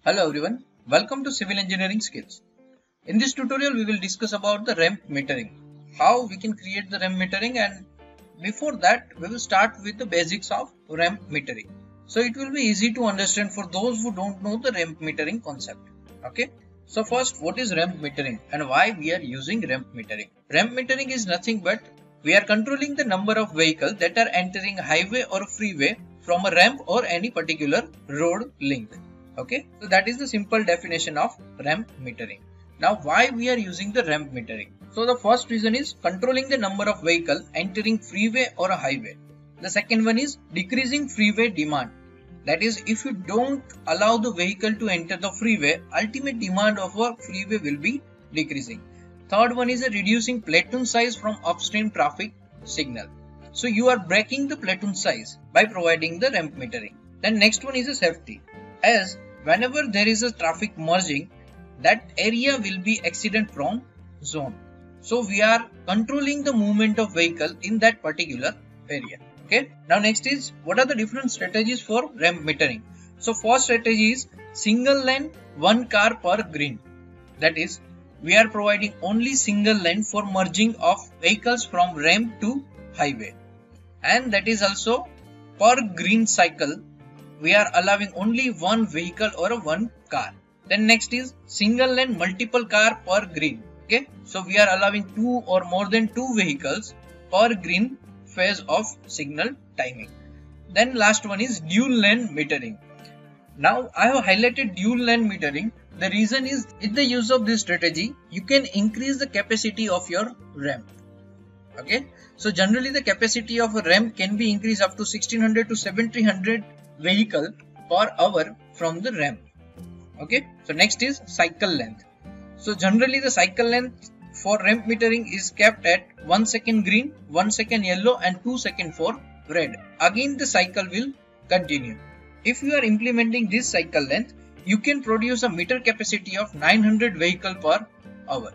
Hello everyone, welcome to Civil Engineering Skills. In this tutorial we will discuss about the ramp metering, how we can create the ramp metering, and before that we will start with the basics of ramp metering. So it will be easy to understand for those who don't know the ramp metering concept. Okay. So first, what is ramp metering and why we are using ramp metering? Ramp metering is nothing but we are controlling the number of vehicles that are entering highway or freeway from a ramp or any particular road link. Okay, so that is the simple definition of ramp metering. Now why we are using the ramp metering? So the first reason is controlling the number of vehicles entering freeway or a highway. The second one is decreasing freeway demand. That is, if you don't allow the vehicle to enter the freeway, ultimate demand of a freeway will be decreasing. Third one is reducing platoon size from upstream traffic signal. So you are breaking the platoon size by providing the ramp metering. Then next one is a safety. As whenever there is a traffic merging, that area will be accident prone zone. So we are controlling the movement of vehicle in that particular area. Okay. Now next is what are the different strategies for ramp metering. So first strategy is single lane, one car per green. That is, we are providing only single lane for merging of vehicles from ramp to highway. And that is also per green cycle, we are allowing only one vehicle or one car. Then next is single lane multiple car per green. Okay, so we are allowing two or more than two vehicles per green phase of signal timing. Then last one is dual lane metering. Now I have highlighted dual lane metering. The reason is with the use of this strategy, you can increase the capacity of your ramp. Okay, so generally the capacity of a ramp can be increased up to 1600 to 1700 vehicle per hour from the ramp. Okay, so next is cycle length. So generally the cycle length for ramp metering is kept at 1 second green, 1 second yellow and 2 second for red. Again the cycle will continue. If you are implementing this cycle length, you can produce a meter capacity of 900 vehicle per hour.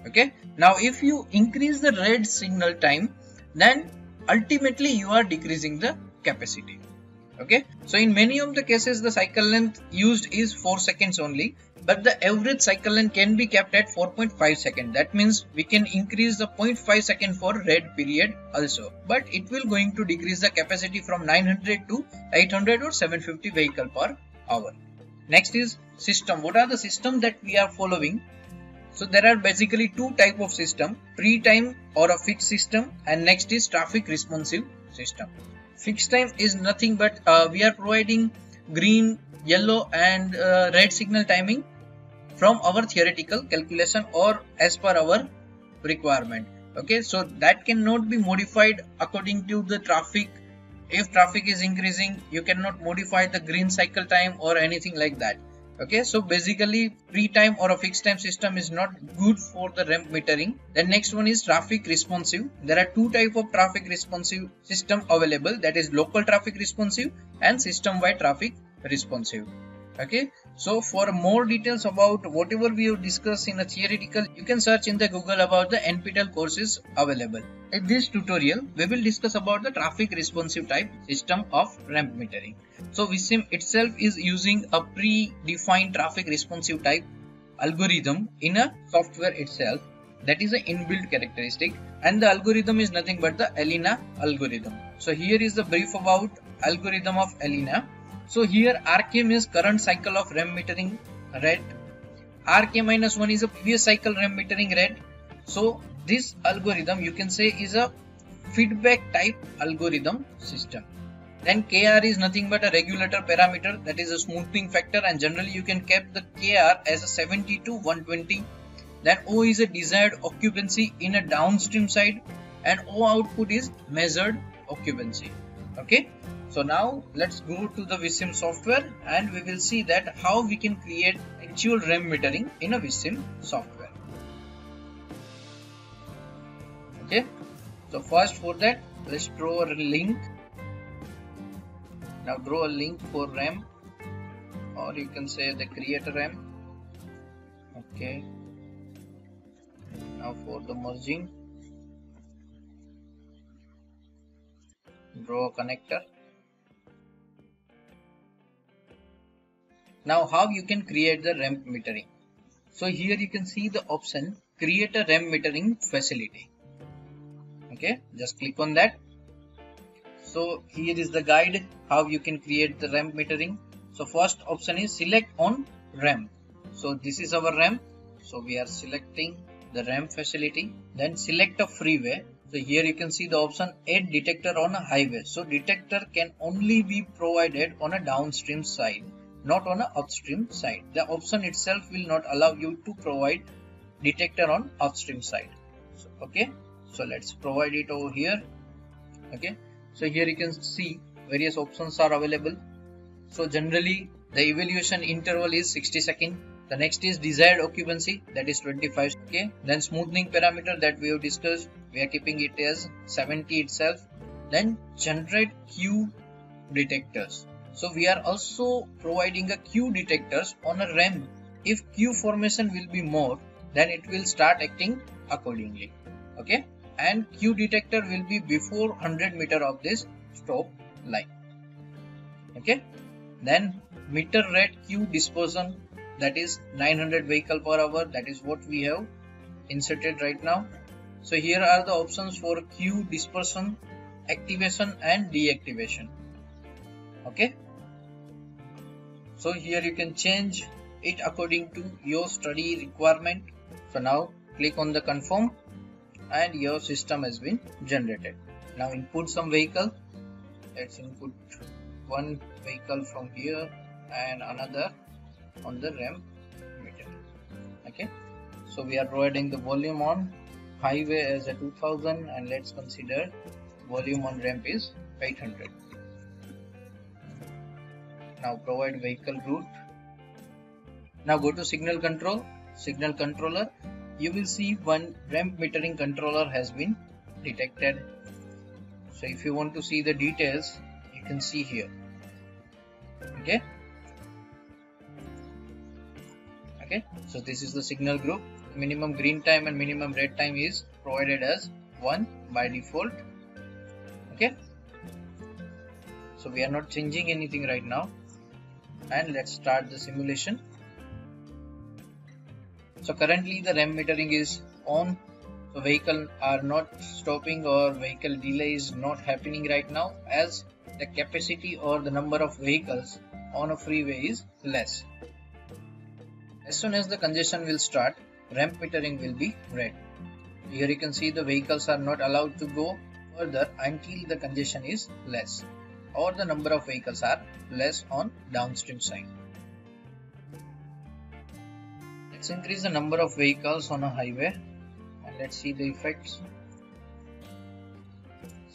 Okay, now if you increase the red signal time, then ultimately you are decreasing the capacity. Okay, so in many of the cases the cycle length used is 4 seconds only, but the average cycle length can be kept at 4.5 seconds. That means we can increase the 0.5 second for red period also, but it will going to decrease the capacity from 900 to 800 or 750 vehicle per hour. Next is system. What are the systems that we are following? So there are basically two type of system, pre-time or a fixed system, and next is traffic responsive system. Fixed time is nothing but we are providing green, yellow and red signal timing from our theoretical calculation or as per our requirement. Okay, so that cannot be modified according to the traffic. If traffic is increasing, you cannot modify the green cycle time or anything like that. Okay, so basically pre-time or a fixed time system is not good for the ramp metering. Then next one is traffic responsive. There are two type of traffic responsive system available, that is local traffic responsive and system wide traffic responsive. Okay, so for more details about whatever we have discussed in a theoretical, you can search in the Google about the NPTEL courses available. In this tutorial, we will discuss about the traffic responsive type system of ramp metering. So VISIM itself is using a predefined traffic responsive type algorithm in a software itself. That is an inbuilt characteristic, and the algorithm is nothing but the ELINA algorithm. So here is the brief about algorithm of ELINA. So here RK means current cycle of ramp metering red. RK-1 is a previous cycle ramp metering red. So this algorithm you can say is a feedback type algorithm system. Then KR is nothing but a regulator parameter, that is a smoothing factor, and generally you can keep the KR as a 70 to 120. Then O is a desired occupancy in a downstream side, and O output is measured occupancy. Okay, so now let's go to the VISIM software and we will see that how we can create actual ramp metering in a VISIM software. Okay, so first for that let's draw a link. Now draw a link for ramp, or you can say the create a ramp. Okay, now for the merging, draw a connector. Now how you can create the ramp metering. So here you can see the option create a ramp metering facility. Okay, just click on that. So here is the guide how you can create the ramp metering. So first option is select on ramp. So this is our ramp. So we are selecting the ramp facility. Then select a freeway. So here you can see the option add detector on a highway. So detector can only be provided on a downstream side, not on a upstream side. The option itself will not allow you to provide detector on upstream side. So, okay, so let's provide it over here. Okay, so here you can see various options are available. So generally the evaluation interval is 60 seconds. The next is desired occupancy, that is 25. Okay, then smoothing parameter that we have discussed, we are keeping it as 70 itself. Then generate queue detectors. So we are also providing a queue detectors on a ramp. If queue formation will be more, then it will start acting accordingly. Okay, and queue detector will be before 100 meter of this stop line. Okay, then meter rate queue dispersion, that is 900 vehicle per hour. That is what we have inserted right now. So here are the options for queue dispersion, activation and deactivation. Okay, so here you can change it according to your study requirement. So now click on the confirm and your system has been generated. Now input some vehicle. Let's input one vehicle from here and another on the ramp meter. Okay, so we are providing the volume on highway as a 2000 and let's consider volume on ramp is 800. Now provide vehicle route. Now go to signal control, signal controller. You will see one ramp metering controller has been detected. So if you want to see the details, you can see here. Okay, okay, so this is the signal group. Minimum green time and minimum red time is provided as 1 by default. Okay, so we are not changing anything right now, and let's start the simulation. So currently the ramp metering is on, so vehicle are not stopping or vehicle delay is not happening right now, as the capacity or the number of vehicles on a freeway is less. As soon as the congestion will start, ramp metering will be red. Here you can see the vehicles are not allowed to go further until the congestion is less or the number of vehicles are less on downstream side. Let's increase the number of vehicles on a highway and let's see the effects.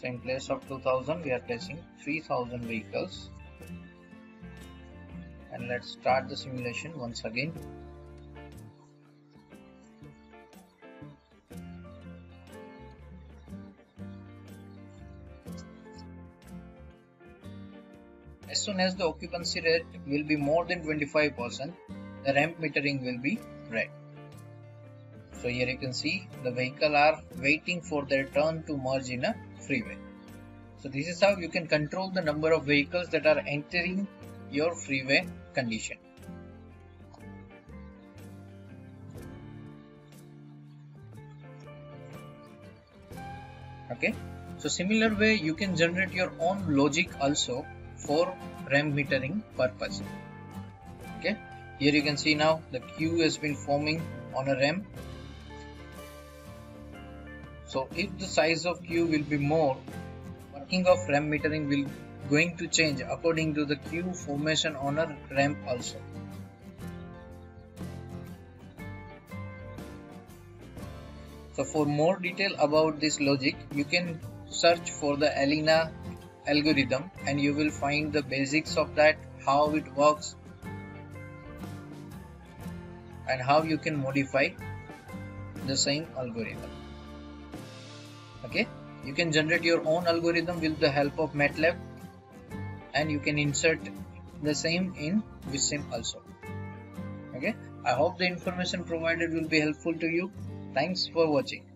So in place of 2000 we are placing 3000 vehicles, and let's start the simulation once again. As soon as the occupancy rate will be more than 25%, the ramp metering will be red. So here you can see the vehicle are waiting for their turn to merge in a freeway. So this is how you can control the number of vehicles that are entering your freeway condition. Okay, so similar way you can generate your own logic also for ramp metering purpose. Okay, here you can see now the queue has been forming on a ramp. So if the size of queue will be more, working of ramp metering will going to change according to the queue formation on a ramp also. So for more detail about this logic, you can search for the Alina algorithm and you will find the basics of that, how it works and how you can modify the same algorithm. Okay, you can generate your own algorithm with the help of MATLAB and you can insert the same in Vissim also. Okay, I hope the information provided will be helpful to you. Thanks for watching.